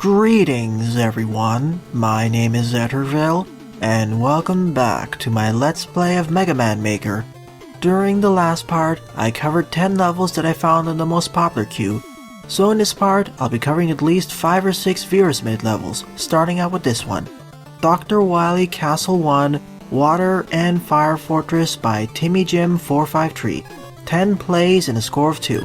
Greetings everyone, my name is Etterville, and welcome back to my Let's Play of Mega Man Maker. During the last part, I covered 10 levels that I found in the most popular queue, so in this part, I'll be covering at least 5 or 6 viewers made levels, starting out with this one. Dr. Wily Castle 1, Water and Fire Fortress by TimmyJim453, 10 plays and a score of 2.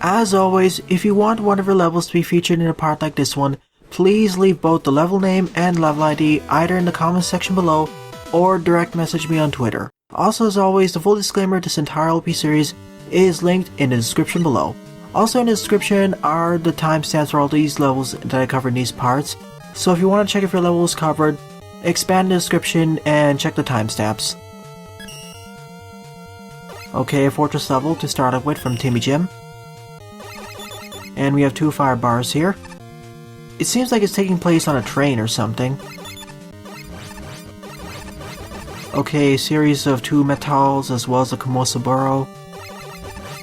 As always, if you want one of your levels to be featured in a part like this one, please leave both the level name and level ID either in the comments section below or direct message me on Twitter. Also, as always, the full disclaimer to this entire LP series is linked in the description below. Also in the description are the timestamps for all these levels that I cover in these parts, so if you want to check if your level is covered, expand the description and check the timestamps. Okay, a fortress level to start up with from TimmyJim. And we have 2 fire bars here. It seems like it's taking place on a train or something. Okay, a series of 2 metals as well as a Kumosaburo.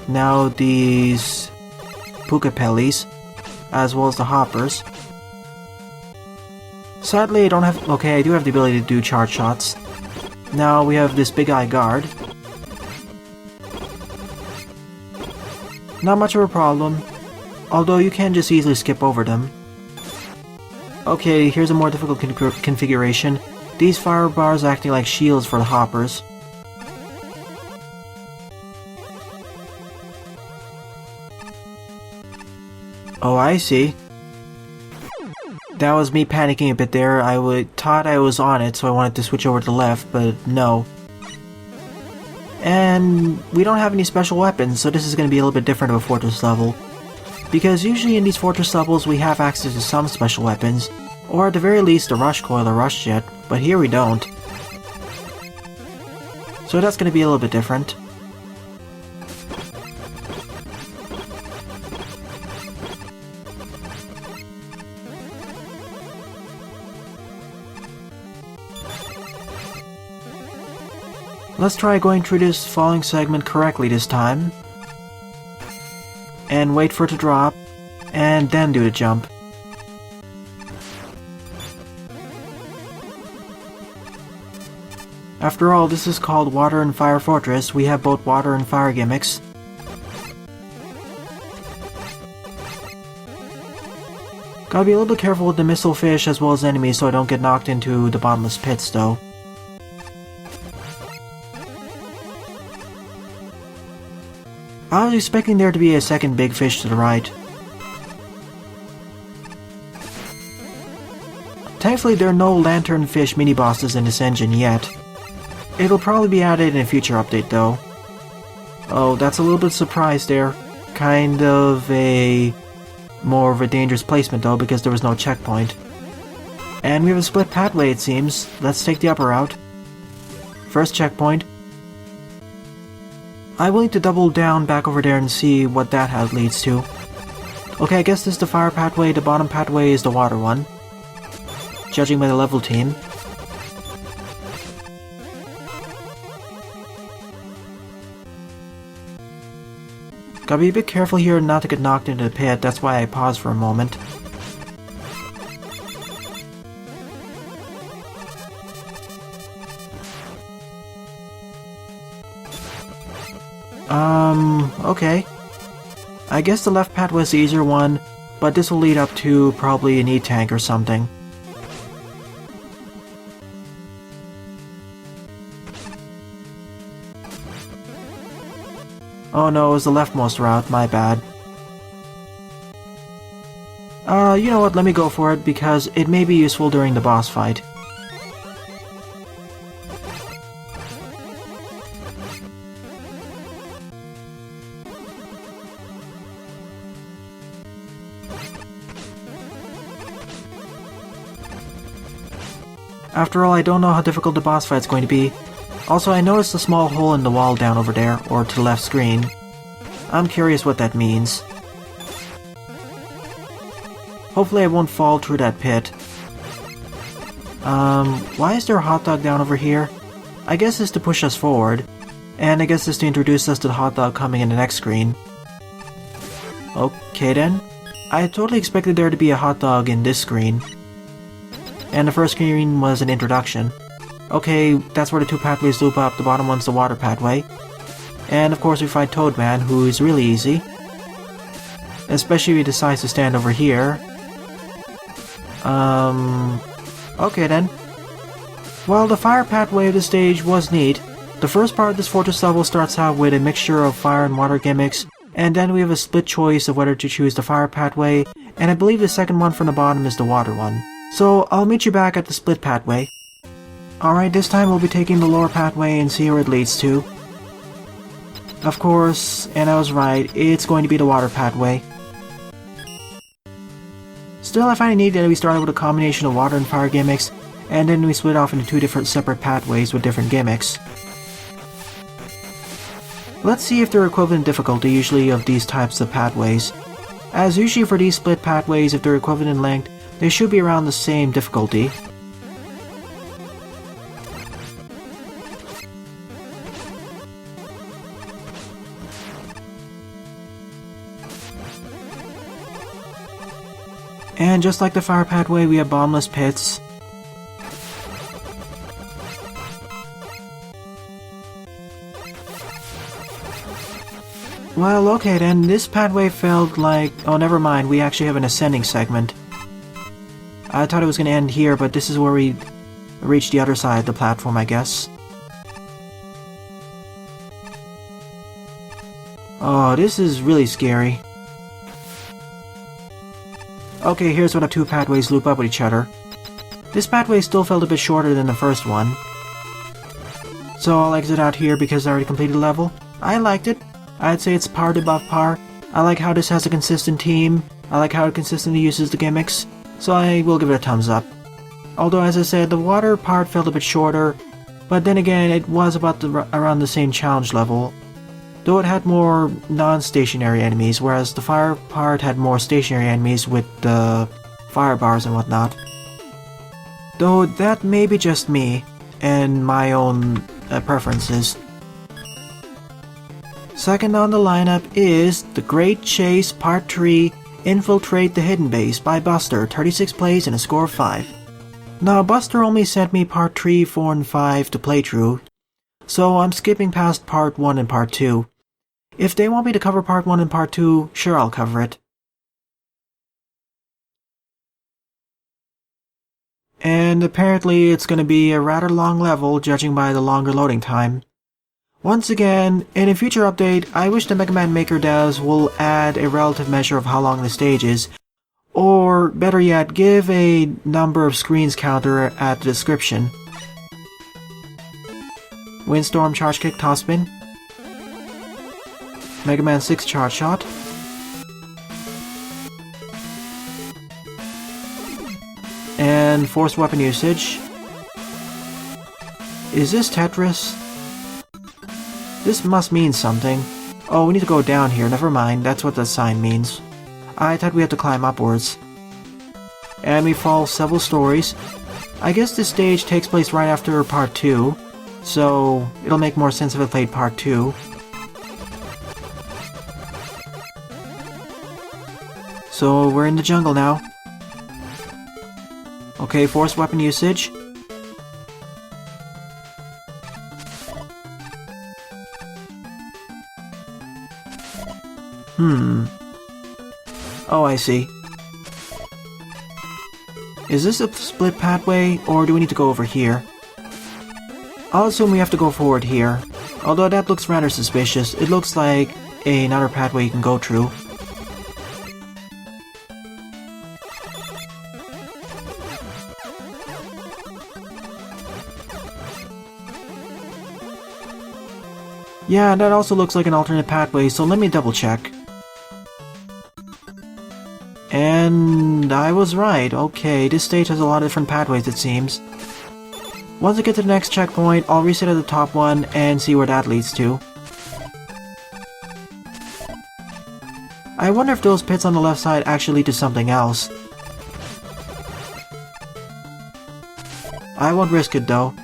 Now these Pukapellis, as well as the hoppers. Sadly I don't have... okay, I do have the ability to do charge shots. Now we have this big eye guard. Not much of a problem, although you can just easily skip over them. Okay, here's a more difficult configuration. These fire bars acting like shields for the hoppers. Oh, I see. That was me panicking a bit there. I thought I was on it, so I wanted to switch over to the left, but no. And we don't have any special weapons, so this is going to be a little bit different of a fortress level. Because usually in these fortress levels we have access to some special weapons, or at the very least a rush coil or rush jet, but here we don't. So that's going to be a little bit different. Let's try going through this falling segment correctly this time. And wait for it to drop, and then do the jump. After all, this is called Water and Fire Fortress. We have both water and fire gimmicks. Gotta be a little bit careful with the missile fish as well as enemies so I don't get knocked into the bottomless pits though. I was expecting there to be a second big fish to the right. Thankfully there are no lanternfish mini-bosses in this engine yet. It'll probably be added in a future update though. Oh, that's a little bit surprised there. Kind of a... more of a dangerous placement though because there was no checkpoint. And we have a split pathway it seems. Let's take the upper route. First checkpoint. I'm willing to double down back over there and see what that leads to. Okay, I guess this is the fire pathway, the bottom pathway is the water one. Judging by the level team. Gotta be a bit careful here not to get knocked into the pit, that's why I paused for a moment. Okay. I guess the left path was the easier one, but this will lead up to probably an E-tank or something. Oh no, it was the leftmost route, my bad. You know what, let me go for it, because it may be useful during the boss fight. After all, I don't know how difficult the boss fight's going to be. Also, I noticed a small hole in the wall down over there, or to the left screen. I'm curious what that means. Hopefully I won't fall through that pit. Why is there a hot dog down over here? I guess it's to push us forward. And I guess it's to introduce us to the hot dog coming in the next screen. Okay then. I totally expected there to be a hot dog in this screen. And the first screen was an introduction. Okay, that's where the two pathways loop up, the bottom one's the water pathway. And of course we fight Toadman, who is really easy. Especially if he decides to stand over here. Okay then. While the fire pathway of the stage was neat, the first part of this fortress level starts out with a mixture of fire and water gimmicks, and then we have a split choice of whether to choose the fire pathway, and I believe the second one from the bottom is the water one. So I'll meet you back at the split pathway. Alright, this time we'll be taking the lower pathway and see where it leads to. Of course, and I was right, it's going to be the water pathway. Still, I find it neat that we started with a combination of water and fire gimmicks, and then we split off into two different separate pathways with different gimmicks. Let's see if they're equivalent difficulty usually of these types of pathways. As usually for these split pathways, if they're equivalent in length, they should be around the same difficulty. And just like the fire pathway, we have bombless pits. Well, okay then, this pathway felt like... oh, never mind, we actually have an ascending segment. I thought it was going to end here, but this is where we reach the other side of the platform, I guess. Oh, this is really scary. Okay, here's where the two pathways loop up with each other. This pathway still felt a bit shorter than the first one. So I'll exit out here because I already completed the level. I liked it. I'd say it's par above par. I like how this has a consistent team. I like how it consistently uses the gimmicks. So I will give it a thumbs up. Although, as I said, the water part felt a bit shorter. But then again, it was about around the same challenge level. Though it had more non-stationary enemies, whereas the fire part had more stationary enemies with the fire bars and whatnot. Though that may be just me, and my own preferences. Second on the lineup is The Great Chase Part 3 Infiltrate the Hidden Base by Buster, 36 plays and a score of 5. Now Buster only sent me Part 3, 4, and 5 to play through, so I'm skipping past Part 1 and Part 2. If they want me to cover Part 1 and Part 2, sure I'll cover it. And apparently it's going to be a rather long level, judging by the longer loading time. Once again, in a future update, I wish the Mega Man Maker devs will add a relative measure of how long the stage is, or better yet, give a number of screens counter at the description. Windstorm Charge Kick Top Spin, Mega Man 6 Charge Shot, and Force Weapon Usage. Is this Tetris? This must mean something. Oh, we need to go down here, never mind, that's what the sign means. I thought we had to climb upwards. And we fall several stories. I guess this stage takes place right after Part 2, so it'll make more sense if I played Part 2. So we're in the jungle now. Okay, Force Weapon Usage. Oh, I see. Is this a split pathway, or do we need to go over here? I'll assume we have to go forward here. Although that looks rather suspicious, it looks like another pathway you can go through. Yeah, that also looks like an alternate pathway, so let me double check. And I was right. Okay, this stage has a lot of different pathways, it seems. Once I get to the next checkpoint, I'll reset at the top one and see where that leads to. I wonder if those pits on the left side actually lead to something else. I won't risk it though.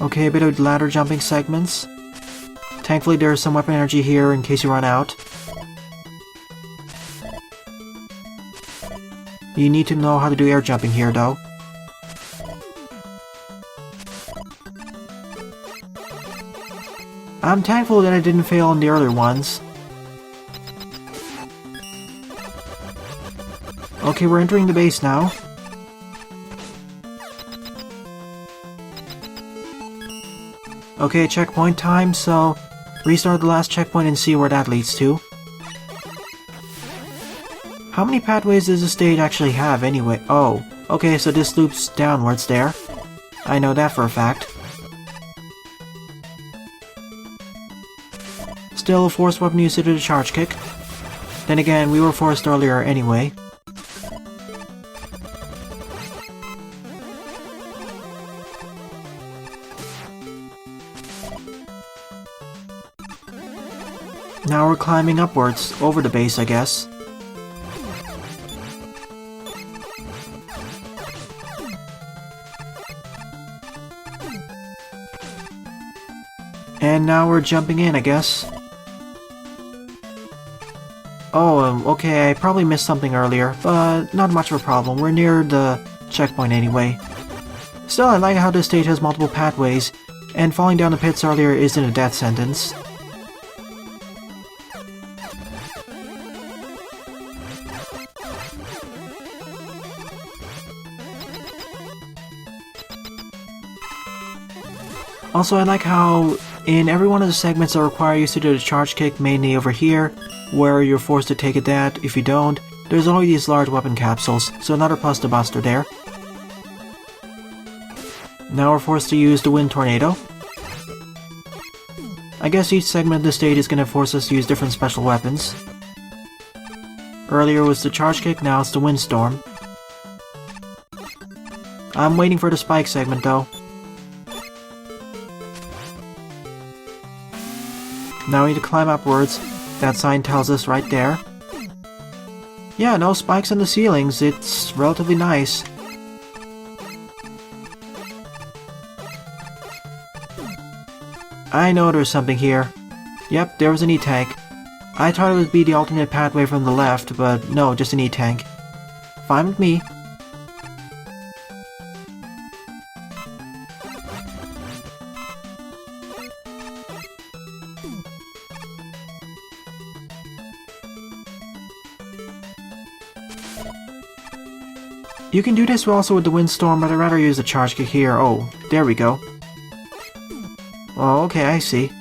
Okay, a bit of ladder jumping segments. Thankfully there's some weapon energy here in case you run out. You need to know how to do air jumping here though. I'm thankful that I didn't fail on the earlier ones. Okay, we're entering the base now. Okay, checkpoint time, so restart the last checkpoint and see where that leads to. How many pathways does the stage actually have anyway? Oh, okay, so this loops downwards there. I know that for a fact. Still a forced weapon usage to the charge kick. Then again, we were forced earlier anyway. Now we're climbing upwards, over the base I guess. And now we're jumping in, I guess. Oh, okay, I probably missed something earlier, but not much of a problem. We're near the checkpoint anyway. Still, I like how this stage has multiple pathways, and falling down the pits earlier isn't a death sentence. Also, I like how in every one of the segments that require you to do the charge kick, mainly over here, where you're forced to take that. If you don't, there's always these large weapon capsules, so another plus to Buster there. Now we're forced to use the Wind Tornado. I guess each segment of the stage is going to force us to use different special weapons. Earlier was the charge kick, now it's the Windstorm. I'm waiting for the spike segment though. Now we need to climb upwards. That sign tells us right there. Yeah, no spikes on the ceilings. It's relatively nice. I know there's something here. Yep, there was an E-tank. I thought it would be the alternate pathway from the left, but no, just an E-tank. Fine with me. You can do this also with the Windstorm, but I'd rather use the charge kick here. Oh, there we go. Oh, okay, I see.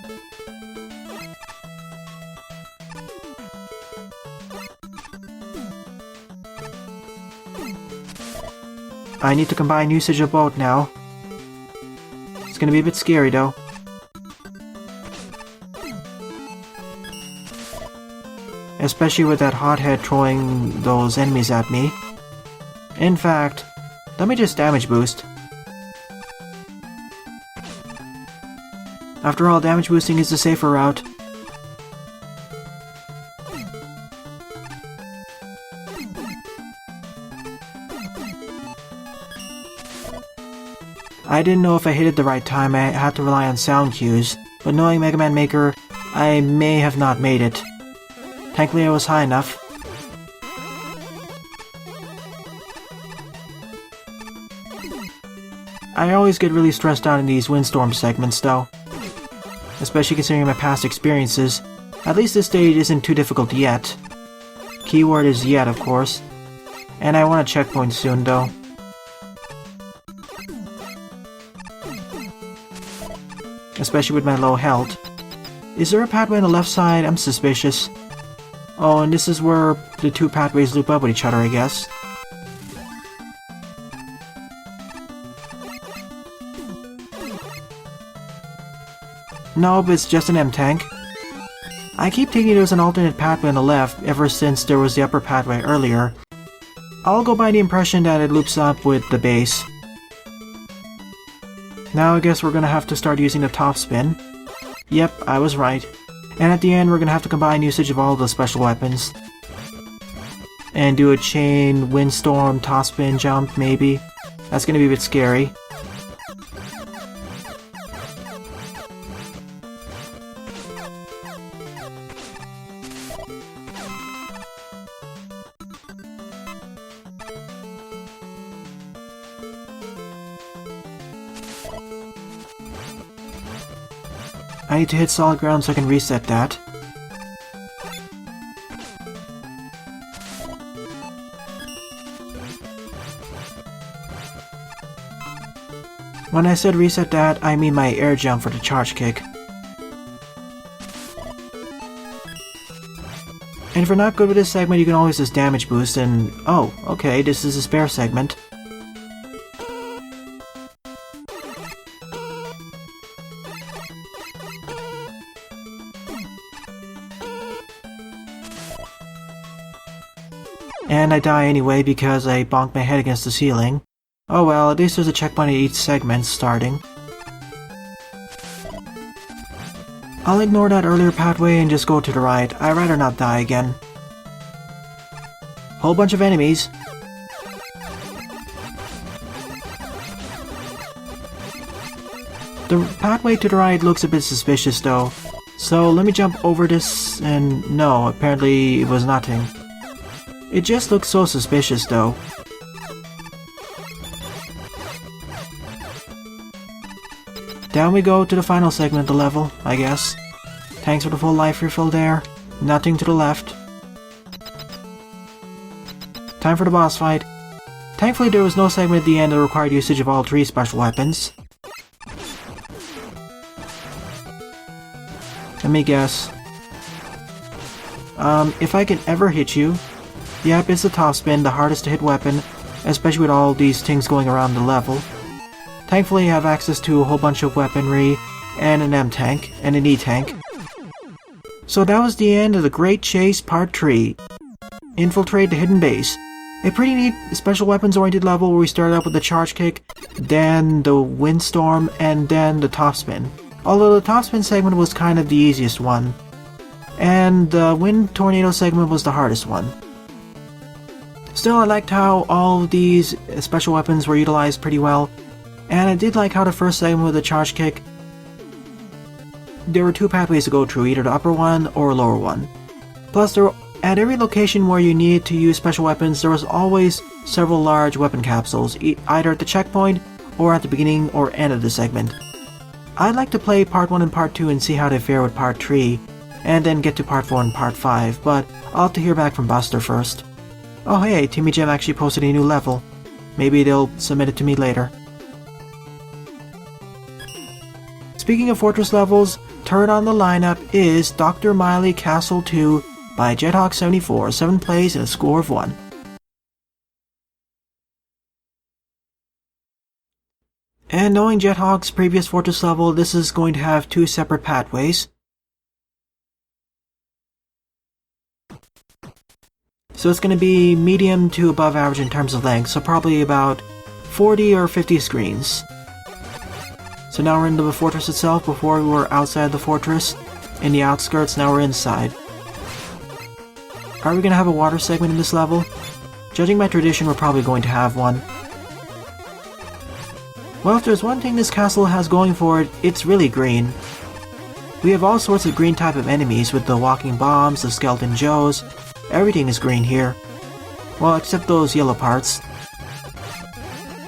I need to combine usage of both now. It's gonna be a bit scary though. Especially with that hothead throwing those enemies at me. In fact, let me just damage boost. After all, damage boosting is the safer route. I didn't know if I hit it the right time. I had to rely on sound cues, but knowing Mega Man Maker, I may have not made it. Thankfully I was high enough. I always get really stressed out in these Windstorm segments though. Especially considering my past experiences. At least this stage isn't too difficult yet. Keyword is yet, of course. And I want a checkpoint soon though. Especially with my low health. Is there a pathway on the left side? I'm suspicious. Oh, and this is where the two pathways loop up with each other, I guess. Nope, it's just an M-tank. I keep thinking there's an alternate pathway on the left ever since there was the upper pathway earlier. I'll go by the impression that it loops up with the base. Now I guess we're gonna have to start using the top spin. Yep, I was right. And at the end we're gonna have to combine usage of all the special weapons. And do a chain, windstorm, top spin, jump, maybe. That's gonna be a bit scary. I need to hit solid ground so I can reset that. When I said reset that, I mean my air jump for the charge kick. And if you're not good with this segment, you can always just damage boost and... oh, okay, this is a spare segment. And I die anyway because I bonked my head against the ceiling. Oh well, at least there's a checkpoint at each segment starting. I'll ignore that earlier pathway and just go to the right. I'd rather not die again. Whole bunch of enemies. The pathway to the right looks a bit suspicious though. So let me jump over this and no, apparently it was nothing. It just looks so suspicious though. Down we go to the final segment of the level, I guess. Thanks for the full life refill there. Nothing to the left. Time for the boss fight. Thankfully there was no segment at the end that required usage of all 3 special weapons. Let me guess. If I can ever hit you... yep, it's the top spin, the hardest to hit weapon, especially with all these things going around the level. Thankfully I have access to a whole bunch of weaponry, and an M-tank, and an E-tank. So that was the end of the Great Chase Part 3. Infiltrate the Hidden Base. A pretty neat special weapons oriented level where we started out with the charge kick, then the windstorm, and then the top spin. Although the top spin segment was kind of the easiest one. And the wind tornado segment was the hardest one. Still, I liked how all of these special weapons were utilized pretty well. And I did like how the first segment with the charge kick, there were 2 pathways to go through, either the upper one or lower one. Plus, at every location where you needed to use special weapons, there was always several large weapon capsules, either at the checkpoint or at the beginning or end of the segment. I'd like to play Part 1 and Part 2 and see how they fare with Part 3, and then get to Part 4 and Part 5, but I'll have to hear back from Buster first. Oh hey, Timmy Jim actually posted a new level. Maybe they'll submit it to me later. Speaking of Fortress levels, third on the lineup is Dr. Mily Castle 2 by Jethawk74, 7 plays and a score of 1. And knowing Jethawk's previous Fortress level, this is going to have 2 separate pathways. So it's going to be medium to above average in terms of length, so probably about 40 or 50 screens. So now we're into the fortress itself. Before we were outside the fortress, in the outskirts, now we're inside. Are we going to have a water segment in this level? Judging by tradition, we're probably going to have one. Well, if there's one thing this castle has going for it, it's really green. We have all sorts of green type of enemies with the walking bombs, the skeleton joes. Everything is green here. Well, except those yellow parts.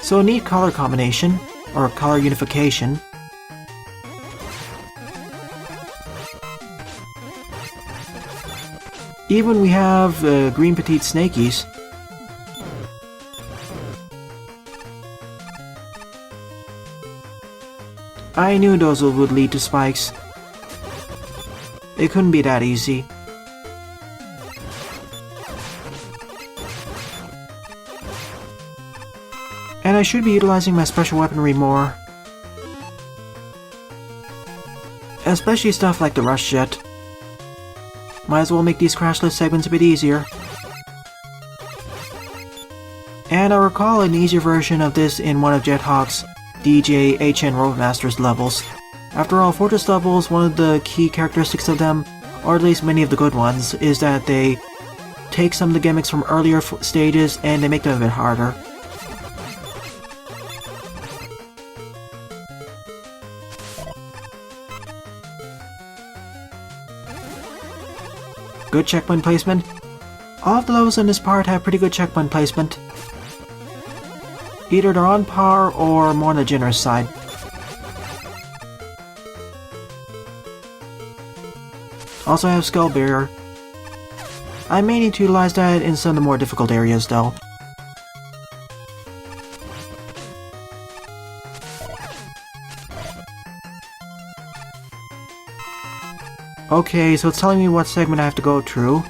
So a neat color combination, or color unification. Even we have green petite snakies. I knew those would lead to spikes. It couldn't be that easy. And I should be utilizing my special weaponry more. Especially stuff like the rush jet. Might as well make these crash lift segments a bit easier. And I recall an easier version of this in one of Jethawk's DJ HN Roadmasters levels. After all, Fortress levels, one of the key characteristics of them, or at least many of the good ones, is that they take some of the gimmicks from earlier stages and they make them a bit harder. Good checkpoint placement. All of the levels in this part have pretty good checkpoint placement. Either they're on par or more on the generous side. Also I have Skull Barrier. I may need to utilize that in some of the more difficult areas though. Okay, so it's telling me what segment I have to go through.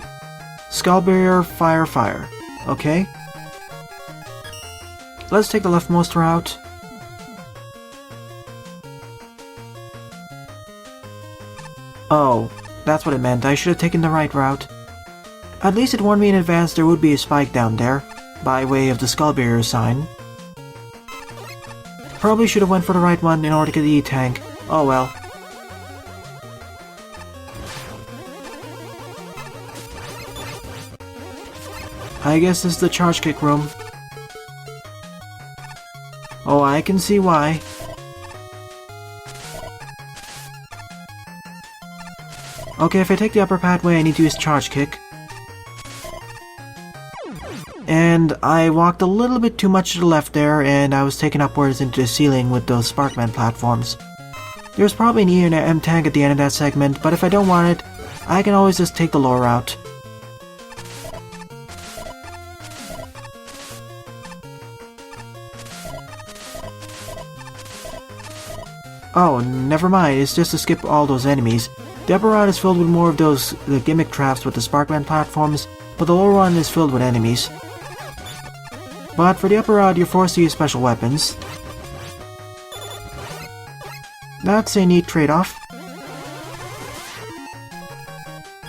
Skull Barrier, Fire, Fire. Okay. Let's take the leftmost route. Oh, that's what it meant. I should have taken the right route. At least it warned me in advance there would be a spike down there, by way of the Skull Barrier sign. Probably should have went for the right one in order to get the E-Tank. Oh well. I guess this is the charge kick room. Oh, I can see why. Okay, if I take the upper pathway, I need to use charge kick. And I walked a little bit too much to the left there, and I was taken upwards into the ceiling with those Sparkman platforms. There's probably an E and an M tank at the end of that segment, but if I don't want it, I can always just take the lower route. Oh, never mind, it's just to skip all those enemies. The upper route is filled with more of those gimmick traps with the Sparkman platforms, but the lower one is filled with enemies. But for the upper route, you're forced to use special weapons. That's a neat trade-off.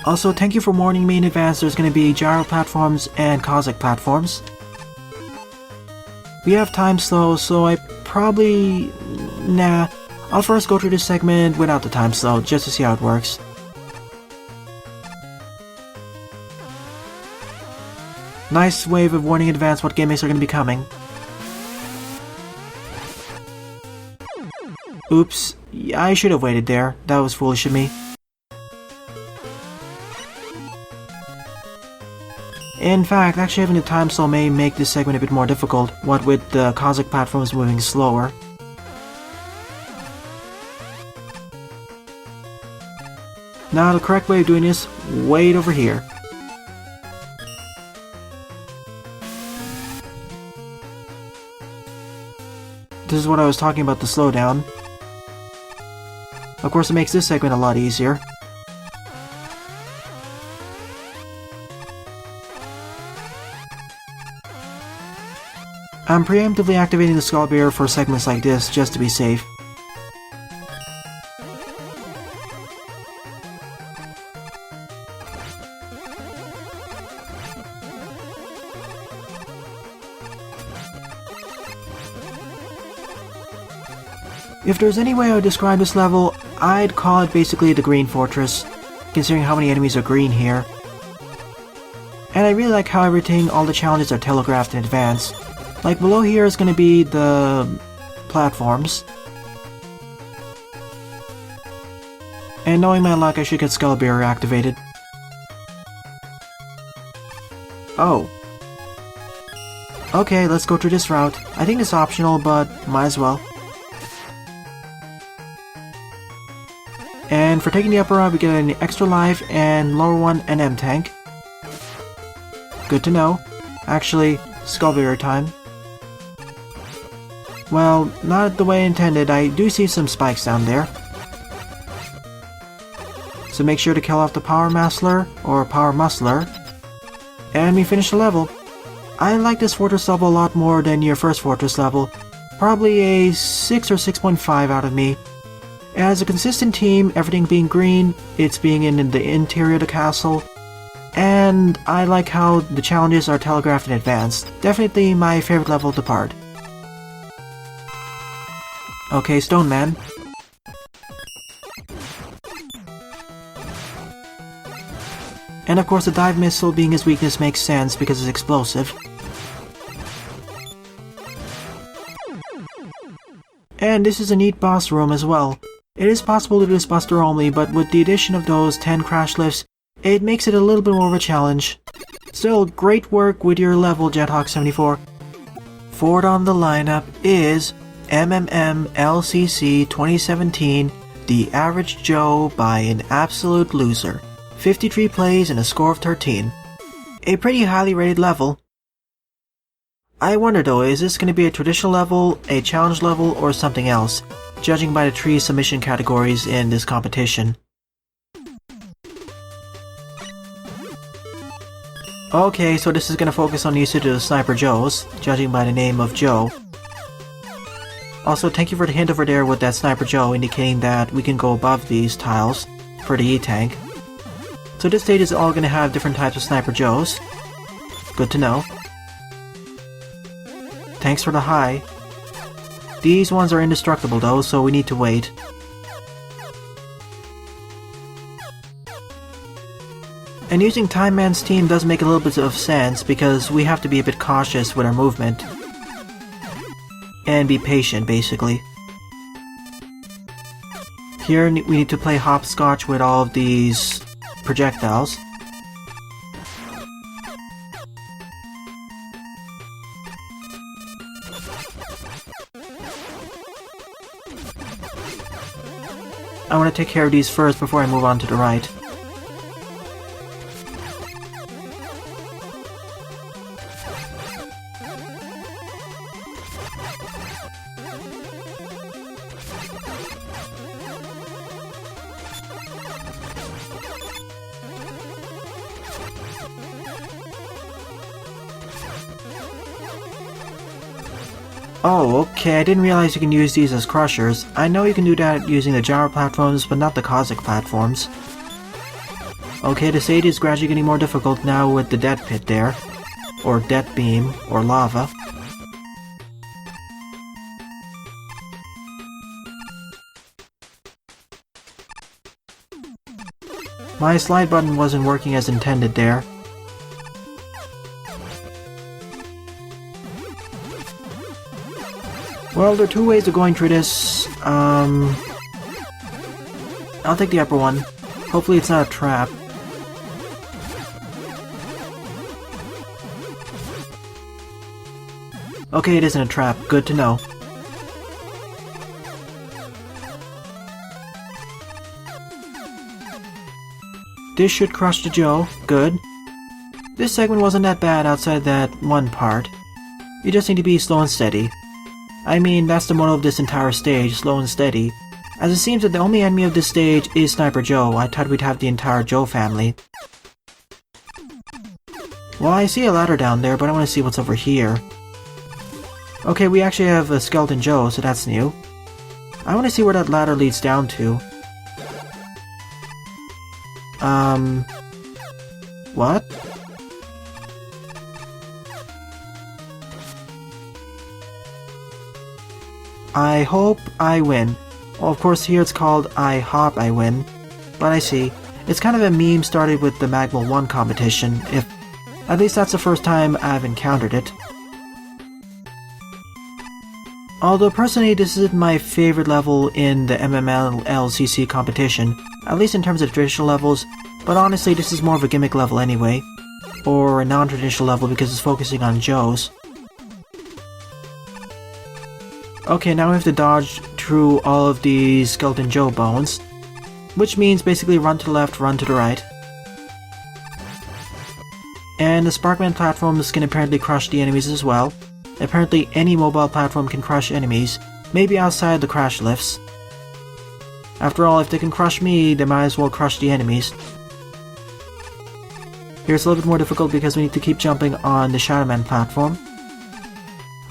Also, thank you for warning me in advance there's going to be gyro platforms and Cossack platforms. We have time slow, so I probably... Nah. I'll first go through this segment without the time slow, just to see how it works. Nice wave of warning in advance what gimmicks are going to be coming. Oops, I should have waited there. That was foolish of me. In fact, actually having the time slow may make this segment a bit more difficult, what with the Cossack platforms moving slower. Now the correct way of doing this, wait over here. This is what I was talking about, the slowdown. Of course it makes this segment a lot easier. I'm preemptively activating the Skull Barrier for segments like this, just to be safe. If there's any way I would describe this level, I'd call it basically the Green Fortress, considering how many enemies are green here. And I really like how everything, all the challenges are telegraphed in advance. Like below here is going to be the platforms. And knowing my luck, I should get Skull Barrier activated. Oh. Okay, let's go through this route. I think it's optional, but might as well. And for taking the upper route, we get an extra life, and lower one, an M tank. Good to know. Actually, Skull Barrier time. Well, not the way intended. I do see some spikes down there. So make sure to kill off the Power Muscler, or Power Muscler. And we finish the level. I like this fortress level a lot more than your first fortress level. Probably a 6 or 6.5 out of me. As a consistent team, everything being green, it's being in the interior of the castle, and I like how the challenges are telegraphed in advance. Definitely my favorite level to part. Okay, Stone Man. And of course the dive missile being his weakness makes sense because it's explosive. And this is a neat boss room as well. It is possible to do this buster only, but with the addition of those 10 crash lifts, it makes it a little bit more of a challenge. Still, great work with your level, Jethawk74. Forward on the lineup is MMMLCC 2017, The Average Joe by an Absolute Loser. 53 plays and a score of 13. A pretty highly rated level. I wonder though, is this going to be a traditional level, a challenge level, or something else, judging by the 3 submission categories in this competition. Okay, so this is going to focus on usage of the Sniper Joes, judging by the name of Joe. Also, thank you for the hint over there with that Sniper Joe, indicating that we can go above these tiles for the E-Tank. So this stage is all going to have different types of Sniper Joes. Good to know. Thanks for the high. These ones are indestructible though, so we need to wait. And using Time Man's team does make a little bit of sense because we have to be a bit cautious with our movement. And be patient, basically. Here we need to play hopscotch with all of these projectiles. I want to take care of these first before I move on to the right. Oh, okay, I didn't realize you can use these as crushers. I know you can do that using the gyro platforms, but not the Cosmic platforms. Okay, the stage is gradually getting more difficult now with the death pit there. Or death beam, or lava. My slide button wasn't working as intended there. Well, there are 2 ways of going through this. I'll take the upper one. Hopefully it's not a trap. Okay, it isn't a trap. Good to know. This should crush the Joe. Good. This segment wasn't that bad outside that one part. You just need to be slow and steady. I mean, that's the motto of this entire stage, slow and steady. As it seems that the only enemy of this stage is Sniper Joe, I thought we'd have the entire Joe family. Well, I see a ladder down there, but I want to see what's over here. Okay, we actually have a Skeleton Joe, so that's new. I want to see where that ladder leads down to. What? I hope I win. Well, of course here it's called I hop I win. But I see. It's kind of a meme started with the Magma 1 competition, if... At least that's the first time I've encountered it. Although personally this isn't my favorite level in the MMMLCC competition, at least in terms of traditional levels, but honestly this is more of a gimmick level anyway. Or a non-traditional level because it's focusing on Joes. Okay, now we have to dodge through all of these Skeleton Joe bones, which means basically run to the left, run to the right. And the Sparkman platforms can apparently crush the enemies as well. Apparently any mobile platform can crush enemies, maybe outside the crash lifts. After all, if they can crush me, they might as well crush the enemies. Here's a little bit more difficult because we need to keep jumping on the Shadow Man platform.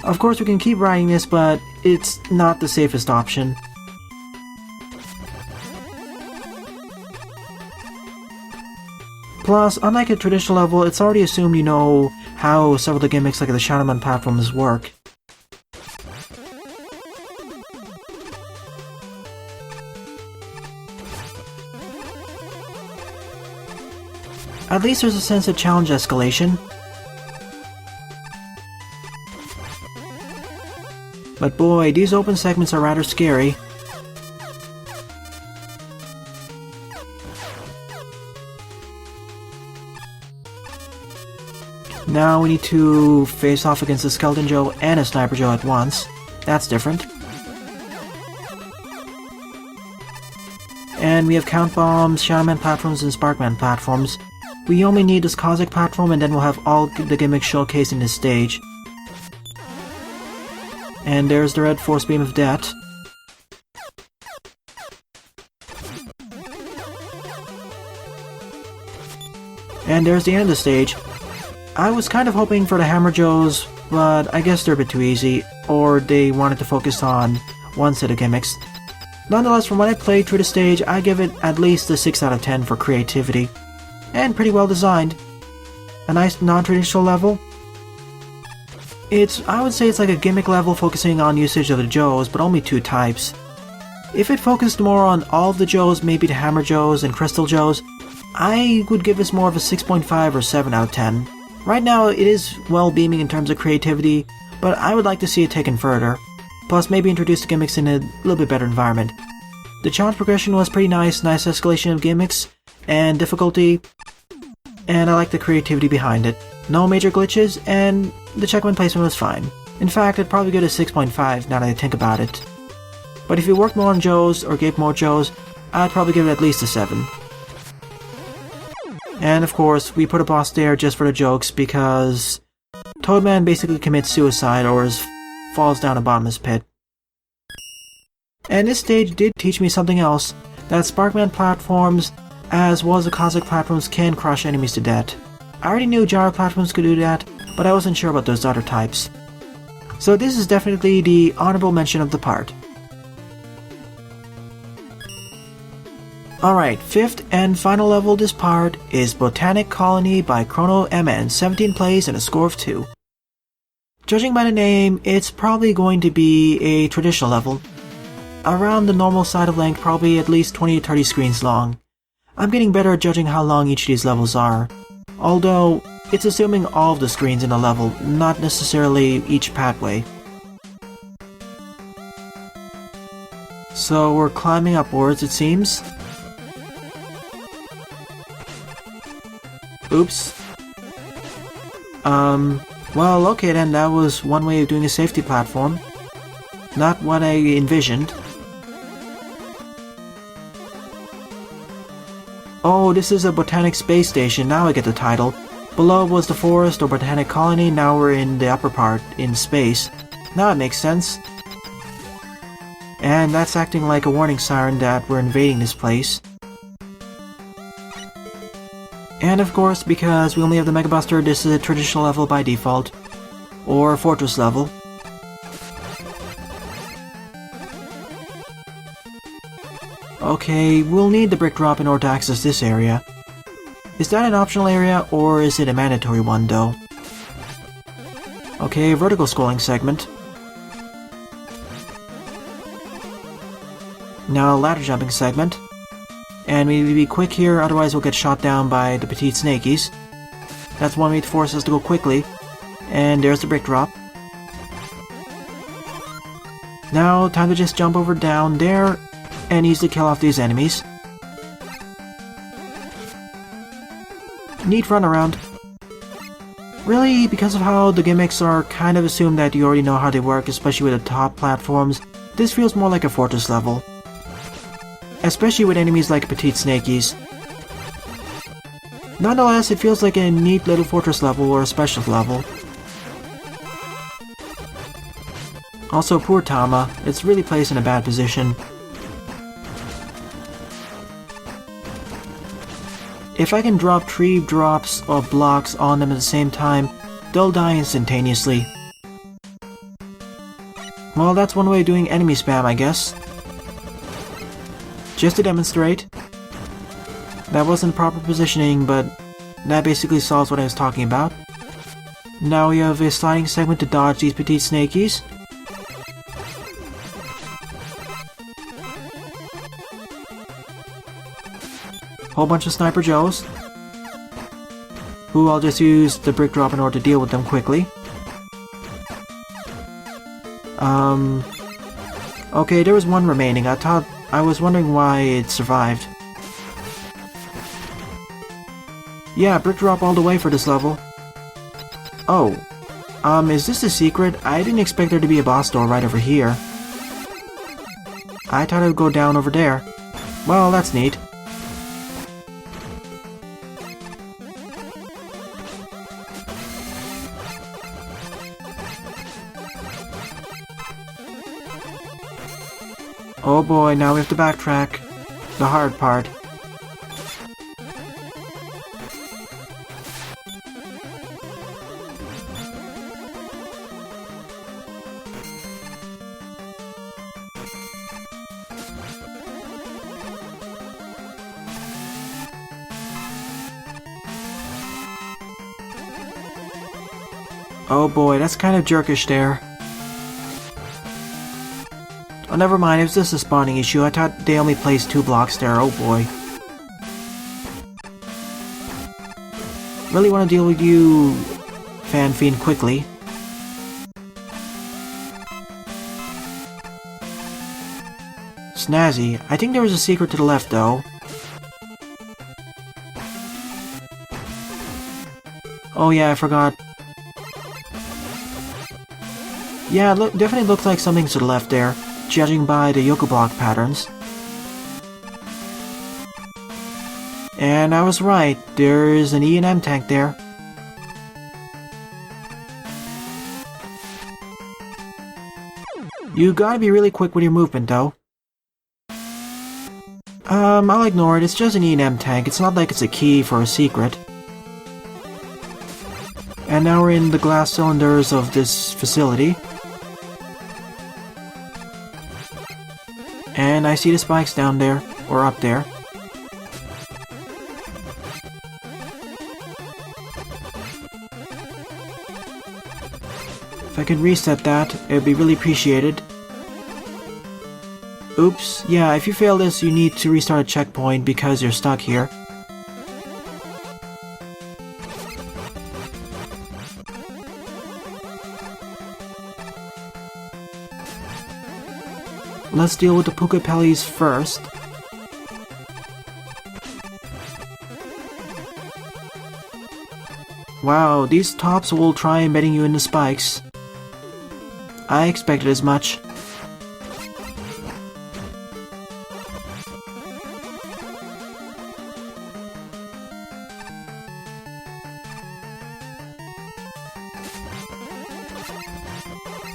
Of course we can keep riding this, but it's not the safest option. Plus, unlike a traditional level, it's already assumed you know how several of the gimmicks like the Shadow Man platforms work. At least there's a sense of challenge escalation. But boy, these open segments are rather scary. Now we need to face off against a Skeleton Joe and a Sniper Joe at once. That's different. And we have Count Bombs, Shadowman platforms, and Sparkman platforms. We only need this Cosmic platform and then we'll have all the gimmicks showcased in this stage. And there's the red Force Beam of Death. And there's the end of the stage. I was kind of hoping for the Hammer Joes, but I guess they're a bit too easy, or they wanted to focus on one set of gimmicks. Nonetheless, from what I played through the stage, I give it at least a 6 out of 10 for creativity. And pretty well designed. A nice non-traditional level. I would say it's like a gimmick level focusing on usage of the Joes, but only 2 types. If it focused more on all of the Joes, maybe the Hammer Joes and Crystal Joes, I would give this more of a 6.5 or 7 out of 10. Right now, it is well beaming in terms of creativity, but I would like to see it taken further. Plus, maybe introduce the gimmicks in a little bit better environment. The challenge progression was pretty nice escalation of gimmicks and difficulty, and I like the creativity behind it. No major glitches, and the checkpoint placement was fine. In fact, I'd probably give it a 6.5 now that I think about it. But if you worked more on Joes, or gave more Joes, I'd probably give it at least a 7. And of course, we put a boss there just for the jokes because Toadman basically commits suicide or falls down a bottomless pit. And this stage did teach me something else, that Sparkman platforms as well as the Cosmic platforms can crush enemies to death. I already knew Gyro platforms could do that, but I wasn't sure about those other types. So this is definitely the honorable mention of the part. Alright, 5th and final level of this part is Botanic Colony by Crono MN, 17 plays and a score of 2. Judging by the name, it's probably going to be a traditional level. Around the normal side of length, probably at least 20 to 30 screens long. I'm getting better at judging how long each of these levels are. Although, it's assuming all of the screens in a level, not necessarily each pathway. So we're climbing upwards, it seems. Oops. Well, okay then, that was one way of doing a safety platform. Not what I envisioned. Oh, this is a Botanic Space Station, now I get the title. Below was the forest or Botanic Colony, now we're in the upper part, in space. Now it makes sense. And that's acting like a warning siren that we're invading this place. And of course, because we only have the Mega Buster, this is a traditional level by default. Or fortress level. Okay, we'll need the brick drop in order to access this area. Is that an optional area, or is it a mandatory one though? Okay, vertical scrolling segment. Now ladder jumping segment. And we need to be quick here, otherwise we'll get shot down by the petite snakies. That's one way to force us to go quickly. And there's the brick drop. Now, time to just jump over down there and easily kill off these enemies. Neat runaround. Really, because of how the gimmicks are kind of assumed that you already know how they work, especially with the top platforms, this feels more like a fortress level. Especially with enemies like petite snakies. Nonetheless, it feels like a neat little fortress level or a special level. Also, poor Tama, it's really placed in a bad position. If I can drop 3 drops of blocks on them at the same time, they'll die instantaneously. Well, that's one way of doing enemy spam, I guess. Just to demonstrate. That wasn't proper positioning, but that basically solves what I was talking about. Now we have a sliding segment to dodge these petite snakies. Whole bunch of Sniper Joes, who I'll just use the brick drop in order to deal with them quickly. Okay, there was one remaining. I was wondering why it survived. Yeah, brick drop all the way for this level. Oh, is this a secret? I didn't expect there to be a boss door right over here. I thought it would go down over there. Well, that's neat. Oh boy, now we have to backtrack. The hard part. Oh boy, that's kind of jerkish there. Oh, never mind, it was just a spawning issue. I thought they only placed 2 blocks there, oh boy. Really want to deal with you, Fan Fiend, quickly. Snazzy. I think there was a secret to the left, though. Oh yeah, I forgot. Yeah, definitely looks like something to the left there, judging by the Yoku block patterns. And I was right, there's an E&M tank there. You gotta be really quick with your movement, though. I'll ignore it, it's just an E&M tank, it's not like it's a key for a secret. And now we're in the glass cylinders of this facility. And I see the spikes down there, or up there. If I could reset that, it would be really appreciated. Oops, yeah, if you fail this, you need to restart a checkpoint because you're stuck here. Let's deal with the Puka Pellies first. Wow, these tops will try embedding you in the spikes. I expected as much.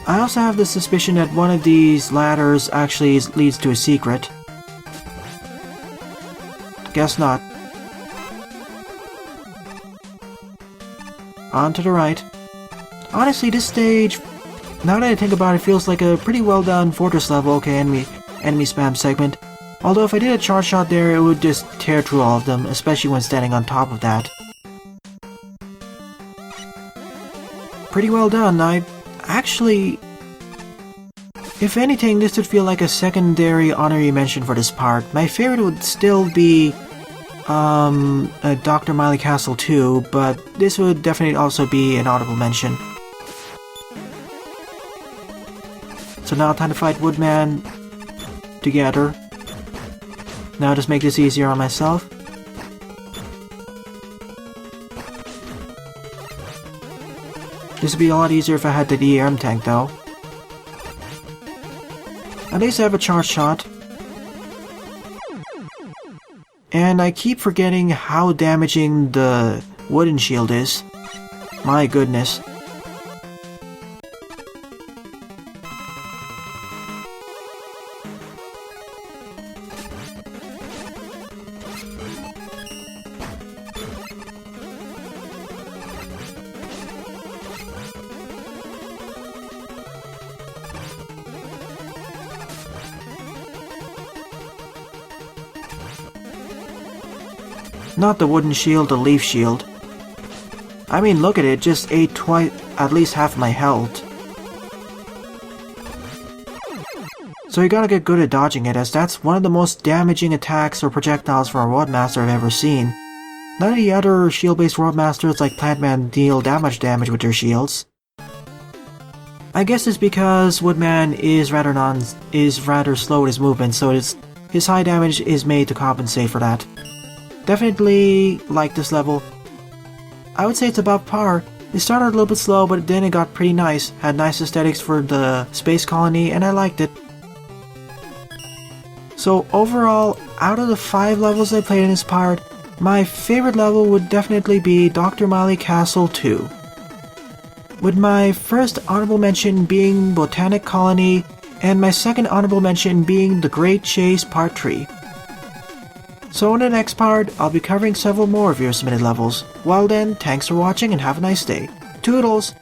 I also have the suspicion that one of these ladders actually leads to a secret. Guess not. On to the right. Honestly, this stage, now that I think about it, feels like a pretty well done fortress level. Okay, enemy spam segment. Although if I did a charge shot there, it would just tear through all of them, especially when standing on top of that. Pretty well done. Actually, if anything, this would feel like a secondary honorary mention for this part. My favorite would still be Dr. Mily Castle 2, but this would definitely also be an audible mention. So now time to fight Woodman together. Now just make this easier on myself. This would be a lot easier if I had the DRM tank, though. At least I have a charge shot. And I keep forgetting how damaging the wooden shield is. My goodness. Not the wooden shield, the leaf shield. I mean, look at it, just ate at least half my health. So you gotta get good at dodging it, as that's one of the most damaging attacks or projectiles for a Roadmaster I've ever seen. None of the other shield-based Roadmasters like Plantman deal that much damage with their shields. I guess it's because Woodman is rather slow with his movement, so his high damage is made to compensate for that. Definitely like this level. I would say it's about par. It started a little bit slow, but then it got pretty nice. Had nice aesthetics for the space colony, and I liked it. So overall, out of the 5 levels I played in this part, my favorite level would definitely be Dr. Mily Castle 2. With my first honorable mention being Botanic Colony, and my second honorable mention being The Great Chase Part 3. So in the next part, I'll be covering several more of your submitted levels. Well then, thanks for watching and have a nice day. Toodles!